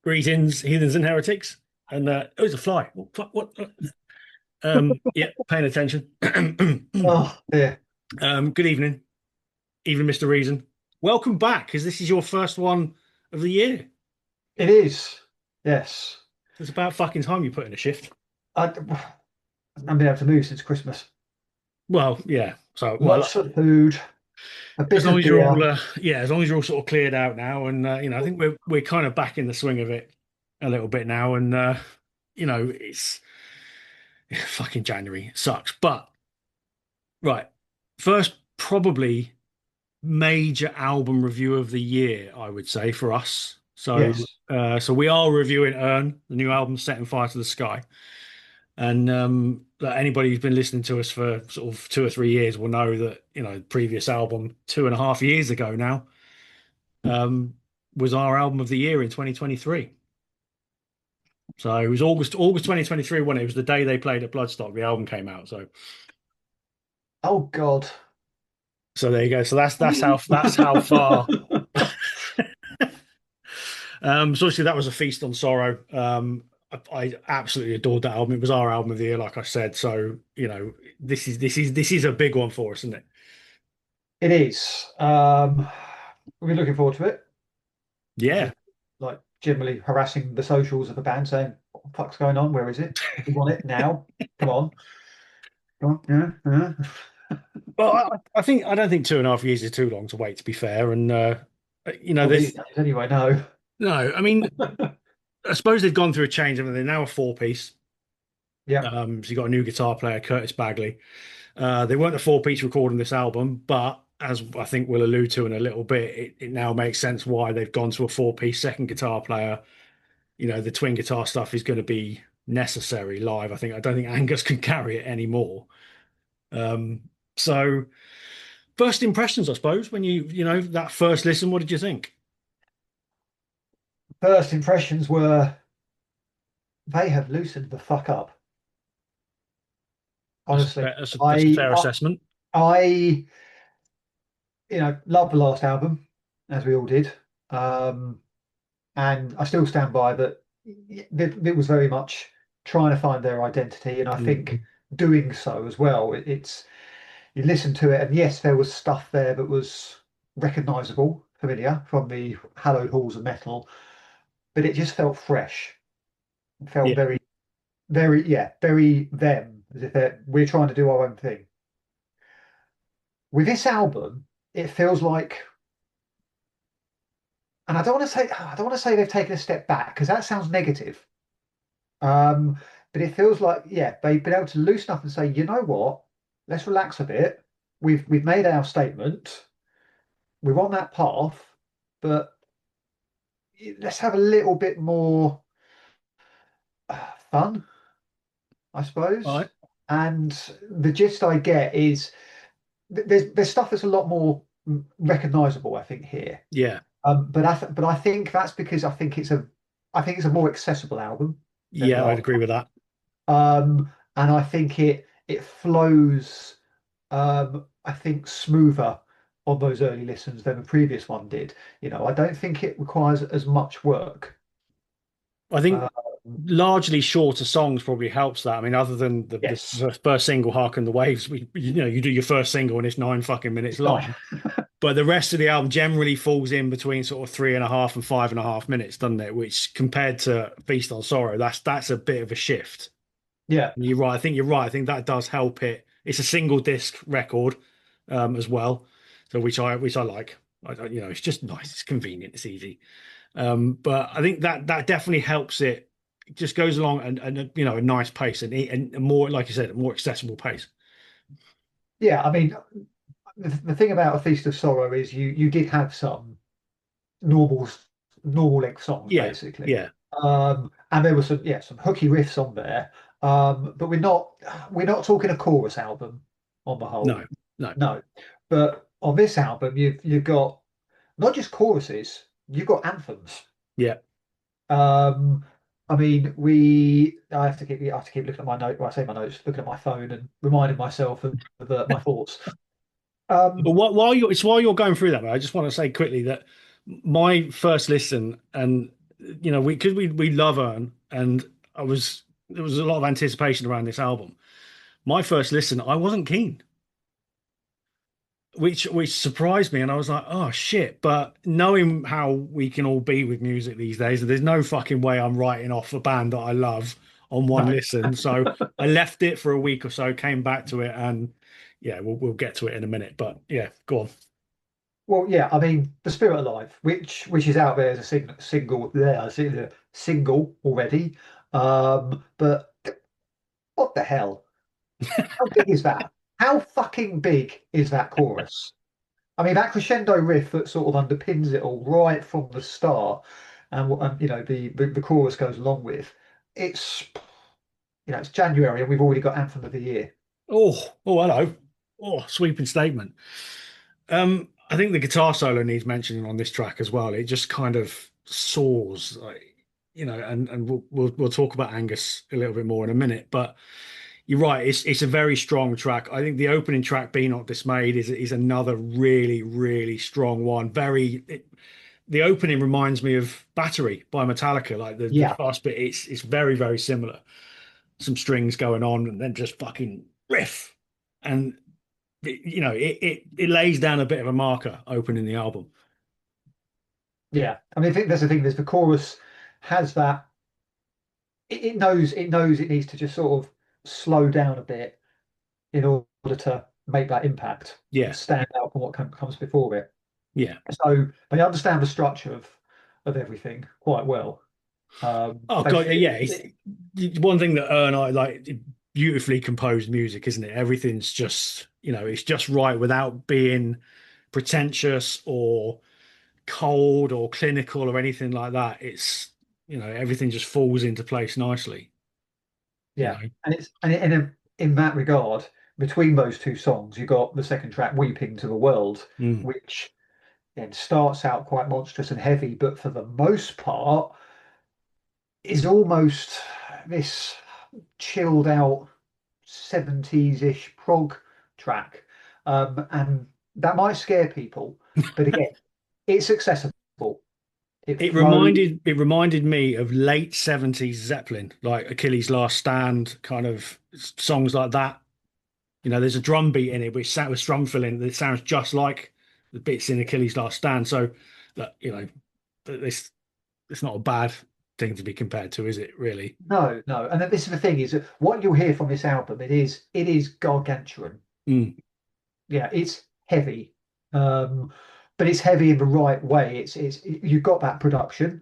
Greetings, heathens and heretics. And oh, it's a fly. What? Yeah, paying attention. Oh, yeah, Good evening, even Mr. Reason. Welcome back, because this is your first one of the year. it is. Yes. It's about fucking time you put in a shift. I've been able to move since Christmas. Well, yeah. So, well, Lots of food, a as bit long of as you're all, beer. yeah, as long as you're all sort of cleared out now, and I think we're kind of back in the swing of it a little bit now, and it's fucking January. It sucks, but right, first probably major album review of the year, I would say, for us. Yes. So we are reviewing Urne, the new album Setting Fire to the Sky. And like anybody who's been listening to us for sort of 2 or 3 years will know that, previous album 2.5 years ago now, um, was our album of the year in 2023. So it was August 2023 when it was the day they played at Bloodstock, the album came out. Oh God. So there you go. So that's how far. So obviously that was a feast on sorrow. I absolutely adored that album. It was our album of the year, like I said. So this is a big one for us, isn't it? It is. We're looking forward to it. I've Yeah. been like generally harassing the socials of the band saying, what the fuck's going on? Where is it? We want it now. Come on. Come on. Yeah, yeah. Well, I don't think 2.5 years is too long to wait. To be fair, and Not these there's days anyway, no. no. I mean, I suppose they've gone through a change. I mean, they're now a four-piece. Yeah. So you got a new guitar player, Curtis Bagley. They weren't a four-piece recording this album, but as I think we'll allude to in a little bit, it now makes sense why they've gone to a four-piece second guitar player. The twin guitar stuff is going to be necessary live. I don't think Angus can carry it anymore. Um, so first impressions, I suppose, when that first listen, what did you think? First impressions were they have loosened the fuck up. That's a Honestly. fair, that's a I fair I, assessment. I love the last album, as we all did. Um, and I still stand by that it was very much trying to find their identity. And I Mm. think doing so as well, it's you listen to it, and yes, there was stuff there that was recognizable, familiar from the hallowed halls of metal, but it just felt fresh. It felt Yeah, very, very, yeah, very them, as if we're trying to do our own thing. With this album, it feels like, and I don't want to say they've taken a step back because that sounds negative. Um, but it feels like, yeah, they've been able to loosen up and say, you know what, let's relax a bit. We've made our statement. We're on that path, but let's have a little bit more fun, I all suppose. right. And the gist I get is there's stuff that's a lot more recognizable, I think, here. Yeah, But I think that's because I think it's a more accessible album than the yeah, I'd last agree with that. and I think it flows I think smoother on those early listens than the previous one did. I don't think it requires as much work. I think Uh, largely shorter songs probably helps that. I mean, other than yes, the first single, "Hark and the Waves," you do your first single and it's 9 fucking minutes it's not. long. But the rest of the album generally falls in between sort of 3.5 and 5.5 minutes, doesn't it? Which compared to Feast on Sorrow, that's a bit of a shift. Yeah, And you're right. I think you're right. I think that does help it. It's a single disc record, as well, so which I like. It's just nice. It's convenient. It's easy. But I think that definitely helps it. It just goes along and a nice pace and a more, like you said, a more accessible pace. yeah. I mean, the thing about A Feast of Sorrow is you did have some normal normal length songs Yeah, basically. yeah. And there were some hooky riffs on there. But we're not talking a chorus album on the No, whole. no. No. But on this album you've got not just choruses, you've got anthems. Yeah. Um I mean, I have to keep looking at my note. Well, I say my notes, looking at my phone and reminding myself of my thoughts. But Um, while you're going through that, I just want to say quickly that my first listen, and we love Urne, and there was a lot of anticipation around this album. My first listen, I wasn't keen, which surprised me, and I was like, oh shit. But knowing how we can all be with music these days, there's no fucking way I'm writing off a band that I love on one No. listen. So I left it for a week or so, came back to it, and yeah, we'll get to it in a minute. But yeah, go on. Well, yeah, I mean, The Spirit Alive, which is out there as a single there, a single already. But what the hell? How big is that? How fucking big is that chorus? I mean, that crescendo riff that sort of underpins it all right from the start, and the chorus goes along with. It's it's January and we've already got Anthem of the Year. Oh, hello. Oh, sweeping statement. I think the guitar solo needs mentioning on this track as well. It just kind of soars, like, and we'll talk about Angus a little bit more in a minute. But you're right, it's a very strong track. I think the opening track, "Be Not Dismayed," is another really, really strong one. The opening reminds me of "Battery" by Metallica. Like the Yeah, first bit, it's very, very similar. Some strings going on, and then just fucking riff. And it lays down a bit of a marker opening the album. yeah. I mean, I think that's the thing. There's the chorus has that. It knows it needs to just sort of slow down a bit in order to make that impact and Yeah, stand out from what comes before it. yeah. So they understand the structure of everything quite well. Oh They God, fit yeah. It's one thing that Ern I like, beautifully composed music, isn't it? Everything's just, it's just right without being pretentious or cold or clinical or anything like that. Everything just falls into place nicely, you yeah, know. in that regard, between those two songs, you got the second track, "Weeping to the World," Mm. which then starts out quite monstrous and heavy, but for the most part is almost this chilled out 70s-ish prog track. And that might scare people, but again, it's accessible. It It flows. reminded it reminded me of late 70s Zeppelin, like Achilles' Last Stand, kind of songs like that. There's a drum beat in it, which sounds with drum fill in that sounds just like the bits in Achilles' Last Stand. So that it's not a bad thing to be compared to, is it? Really? No, no. And then this is the thing is that what you'll hear from this album, it is gargantuan. Mm. Yeah, it's heavy. Um, but it's heavy in the right way. It's you've got that production,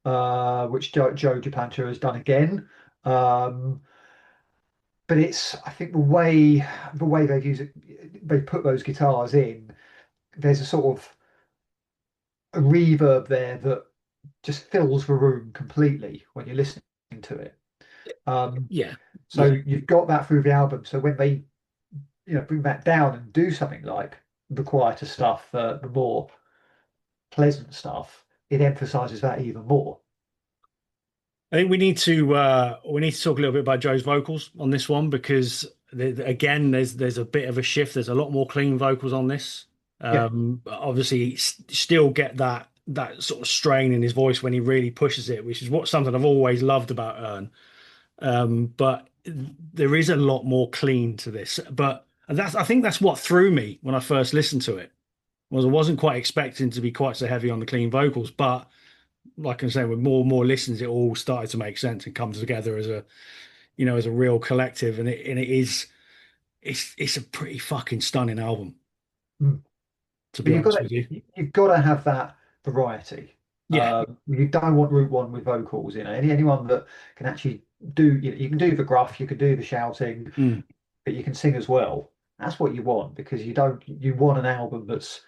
which Joe DiPanto has done again. Um, but it's I think the way they use it, they put those guitars in. There's a sort of a reverb there that just fills the room completely when you're listening to it. Um, Yeah, so yeah, you've got that through the album. So when they bring that down and do something like the quieter stuff, the more pleasant stuff, it emphasizes that even more. I think we need to talk a little bit about Joe's vocals on this one because again, there's a bit of a shift. There's a lot more clean vocals on this. Yeah, Obviously, still get that sort of strain in his voice when he really pushes it, which is something I've always loved about Ern. But there is a lot more clean to this. But I think that's what threw me when I first listened to it. Was I wasn't quite expecting to be quite so heavy on the clean vocals, but like I'm saying, with more and more listens, it all started to make sense and come together as a real collective. It's a pretty fucking stunning album, mm. to But be you've got honest to with you. you've got to have that variety. Yeah. You don't want Route One with vocals. Anyone that can actually do you can do the gruff, you can do the shouting, Mm. but you can sing as well. That's what you want because you want an album that's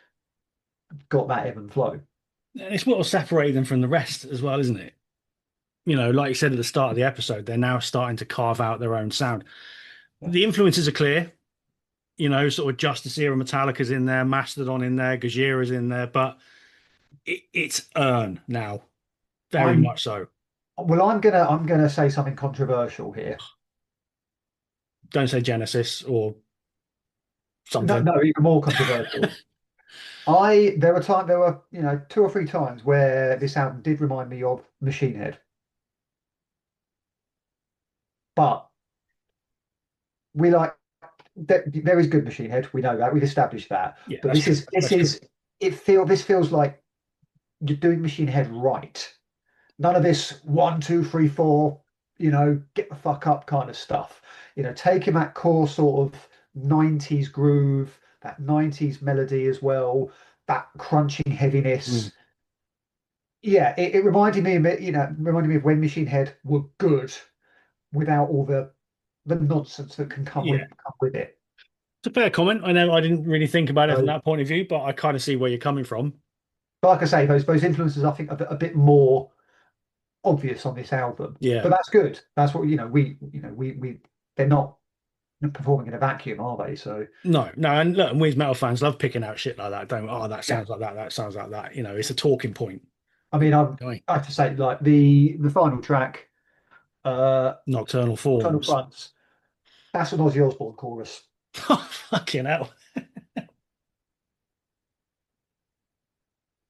got that ebb and flow. And it's what will separate them from the rest as well, isn't it? Like you said at the start of the episode, they're now starting to carve out their own sound. Yeah. The influences are clear, sort of Justice era Metallica's in there, Mastodon in there, Gojira's in there, but it's Urne now, very I'm much so. I'm gonna say something controversial here. Don't say Genesis or No, something. no, even more controversial. There were two or three times where this album did remind me of Machine Head, but we like there is good Machine Head. We know that. We've established that. Yeah, But that's this true. is this That's true. is this feels like you're doing Machine Head right. None of this 1, 2, 3, 4, get the fuck up kind of stuff. Taking that core sort of 90s groove, that 90s melody as well, that crunching Mm. heaviness. Yeah, it reminded me of reminded me of when Machine Head were good without all the nonsense that can Yeah, come with it. it's a fair comment. I know I didn't really think about it from So, that point of view, but I kind of see where you're coming from. but like I say, those influences I think are a bit more obvious on this album. Yeah. But that's good. That's what we they're not performing in a vacuum, are they? So No, no, and look, and we as metal fans love picking out shit like that, don't we? Oh, that yeah, sounds like that. That sounds like that. It's a talking point. I mean, Right? I have to say, like the final track, uh, Nocturnal Tunnel Forms. Fronts, that's an Ozzy Osbourne chorus. Oh, fucking hell.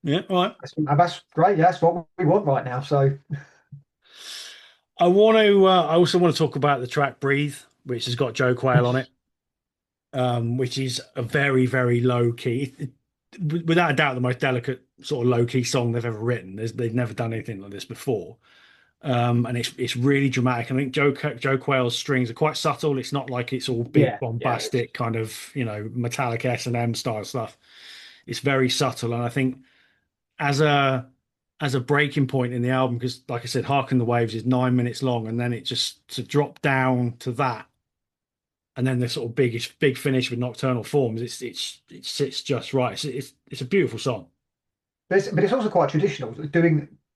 Yeah, all right. That's great. Yeah, that's what we want right now. So I want to. I also want to talk about the track "Breathe," which has got Joe Quayle on it, which is a very, very low key, without a doubt, the most delicate sort of low key song they've ever written. They've never done anything like this before, and it's really dramatic. I think Joe Quayle's strings are quite subtle. It's not like it's all big yeah, yeah, bombastic kind of metallic S&M style stuff. It's very subtle, and I think as a breaking point in the album, because like I said, Harken the Waves is 9 minutes long, and then it just to drop down to that, and then the sort of big finish with Nocturnal Forms. It sits just right. It's a beautiful song. but it's also quite traditional.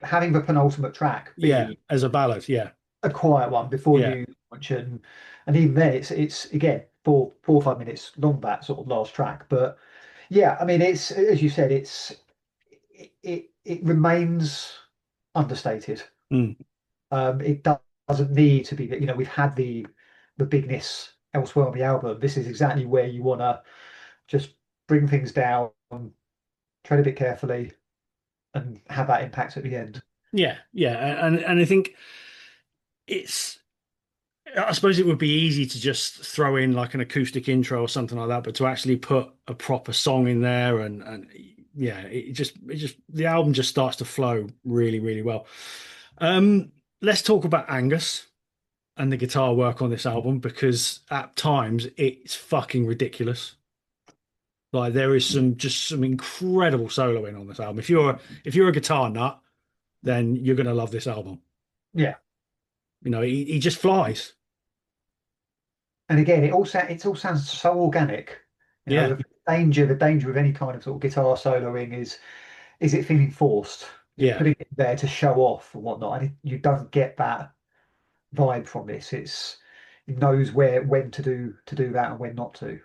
Having the penultimate track Yeah, be as a ballad. Yeah, a quiet one before yeah, you launch, and even then it's again 4 or 5 minutes long, that sort of last track. But yeah, I mean, it's as you said, it remains understated. mm, It doesn't need to be that. We've had the bigness elsewhere on the album. This is exactly where you want to just bring things down, tread a bit carefully, and have that impact at the end. yeah, yeah. And I think it's. I suppose it would be easy to just throw in like an acoustic intro or something like that, but to actually put a proper song in there and yeah, it just the album just starts to flow really, really well. Let's talk about Angus and the guitar work on this album because at times it's fucking ridiculous. Like there is some incredible soloing on this album. If you're a guitar nut, then you're gonna love this album. Yeah, He just flies. and again, it all sounds so organic. Yeah, The danger of any kind of sort of guitar soloing is it feeling forced. You're yeah. putting it there to show off and whatnot, and you don't get that vibe from this. It knows when to do that and when not to.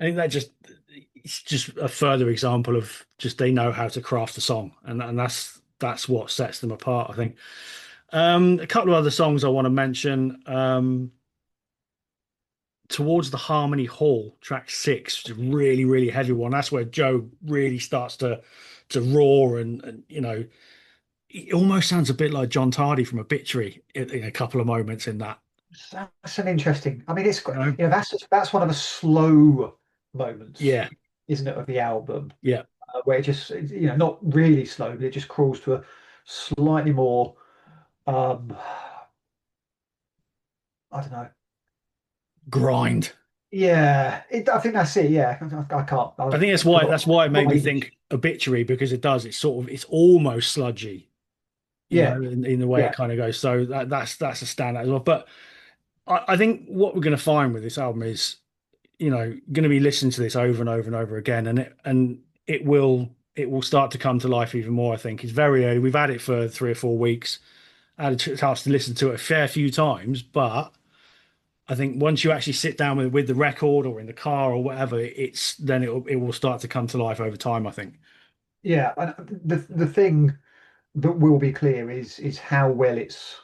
I think it's just a further example of just they know how to craft a song, and that's what sets them apart, I think. A couple of other songs I want to mention. Towards the Harmony Hall, track 6, which is a really, really heavy one. That's where Joe really starts to roar and it almost sounds a bit like John Tardy from Obituary in a couple of moments in that. So that's an interesting. I mean, You know? that's one of the slow moments, Yeah, isn't it, of the album, yeah. where it just not really slow, but it just crawls to a slightly more um I don't know. Grind. Yeah, I think that's it. Yeah, I can't. I think that's I've why forgotten that's why it made me English. think Obituary because it does. It's almost sludgy, Yeah, in the way it yeah, kind of goes. So that's a standout as well. But I think what we're going to find with this album is, going to be listening to this over and over and over again, and it will start to come to life even more. I think it's very early. We've had it for 3 or 4 weeks. I had a chance to listen to it a fair few times, but I think once you actually sit down with the record or in the car or whatever, it will start to come to life over time, I think. yeah. And the thing that will be clear is how well it's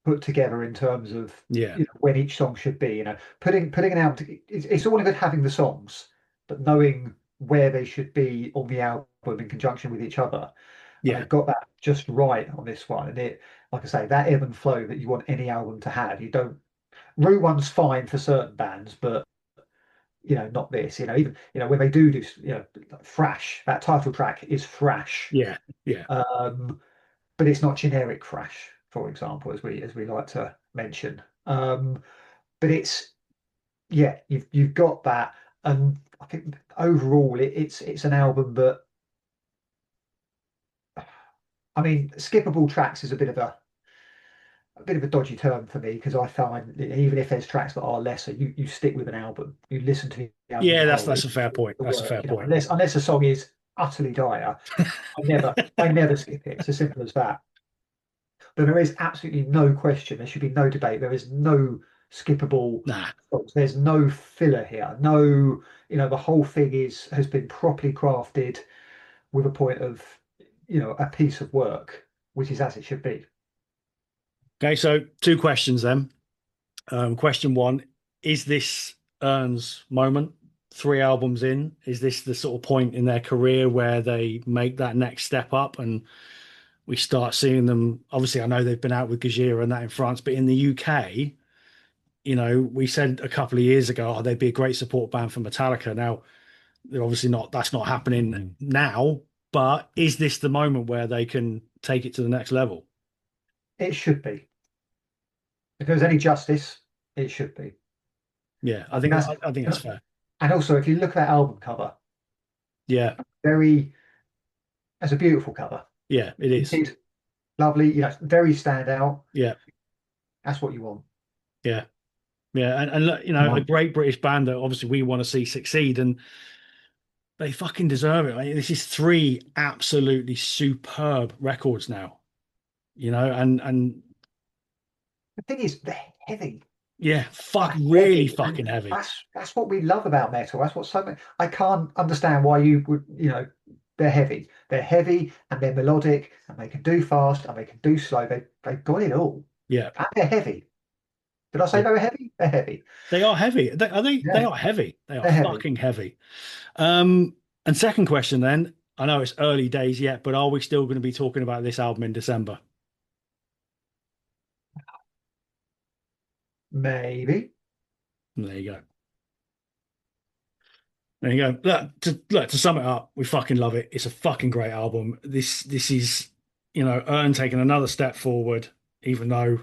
put together in terms of Yeah. when each song should be. Putting an album. It's all in good having the songs, but knowing where they should be on the album in conjunction with each other. And Yeah, they've got that just right on this one. And it, like I say, that ebb and flow that you want any album to have. You don't, Route One's fine for certain bands, but not this. Even when they do this, like thrash. That title track is thrash, yeah, yeah. um, but it's not generic thrash, for example, as we like to mention. But it's yeah, you've got that, and I think overall it's an album that, I mean, skippable tracks is a bit of a dodgy term for me, because I find even if there's tracks that are lesser, you stick with an album, you listen to the album as Yeah, a that's whole, that's a fair point. the That's a work, fair point. unless a song is utterly dire, I never skip it. It's as simple as that. But there is absolutely no question. There should be no debate. There is no skippable Nah. songs. There's no filler here. No, the whole thing has been properly crafted with a point of, a piece of work, which is as it should be. Okay, so two questions then. Question one, is this Ern's moment? 3 albums in, is this the sort of point in their career where they make that next step up and we start seeing them? Obviously, I know they've been out with Gajira and that in France, but in the UK, we said a couple of years ago, oh, they'd be a great support band for Metallica. Now, they're obviously not, that's not happening now, but is this the moment where they can take it to the next level? It should be. If there's any justice, it should be. Yeah, I And think that's I think that's fair. and also, if you look at that album cover, Yeah, very that's a beautiful cover. yeah, it is. It's lovely, very standout. Yeah, That's what you want. yeah. Yeah, and look, a great British band that obviously we want to see succeed, and they fucking deserve it. This is 3 absolutely superb records now, and The thing is, they're heavy. yeah, They're really heavy, fucking and heavy. that's what we love about metal. That's what so many. I can't understand why you would. They're heavy. They're heavy, and they're melodic, and they can do fast, and they can do slow. They've got it all, Yeah, and they're heavy. Did I say yeah, they were heavy? They're heavy. they are heavy. They Yeah, are heavy. They are they're heavy. fucking heavy. And second question then, I know it's early days yet, but are we still going to be talking about this album in December? Maybe. There you go. There you go. Look, to sum it up, we fucking love it. It's a fucking great album. This is, Ern taking another step forward, even though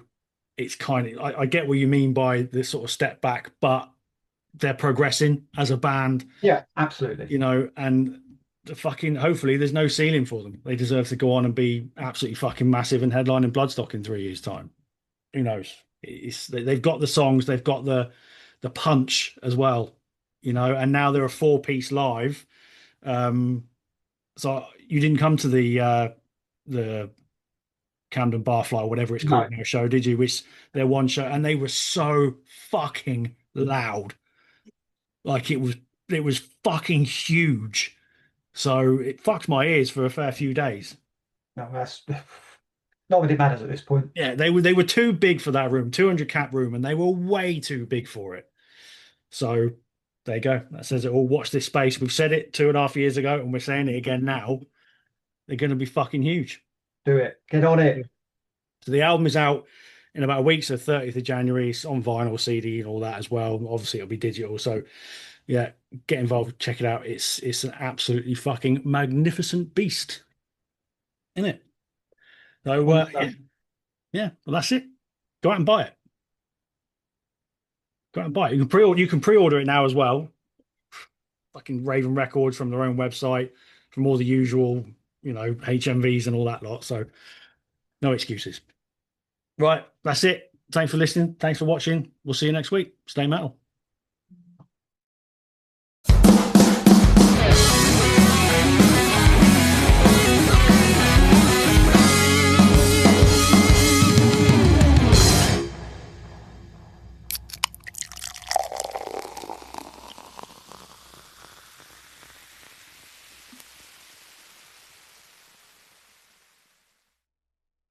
it's kind of, I get what you mean by this sort of step back, but they're progressing as a band, Yeah, absolutely. and the fucking, hopefully there's no ceiling for them. They deserve to go on and be absolutely fucking massive and headlining Bloodstock in 3 years' time. Who knows? They've got the songs, they've got the punch as well, and now they're a 4 piece live. Um, so you didn't come to the Camden Barfly, or whatever it's called No, now, show, did you? Which their one show, and they were so fucking loud. Like it was fucking huge. So it fucked my ears for a fair few days. no, that's not that it matters at this point. Yeah, they were too big for that room, 200 cap room, and they were way too big for it. So there you go. That says it all. Watch this space. We've said it 2.5 years ago, and we're saying it again now. They're going to be fucking huge. Do it. Get on Yeah. it. So the album is out in about a week, so 30th of January. It's on vinyl, CD, and all that as well. Obviously, it'll be digital. So yeah, get involved, check it out. It's an absolutely fucking magnificent beast, isn't it? So yeah, 100%. yeah. Well, that's it. Go out and buy it. Go out and buy it. You can pre-order it now as well. Fucking Raven Records from their own website, from all the usual, HMVs and all that lot. So no excuses. Right, that's it. Thanks for listening. Thanks for watching. We'll see you next week. Stay metal.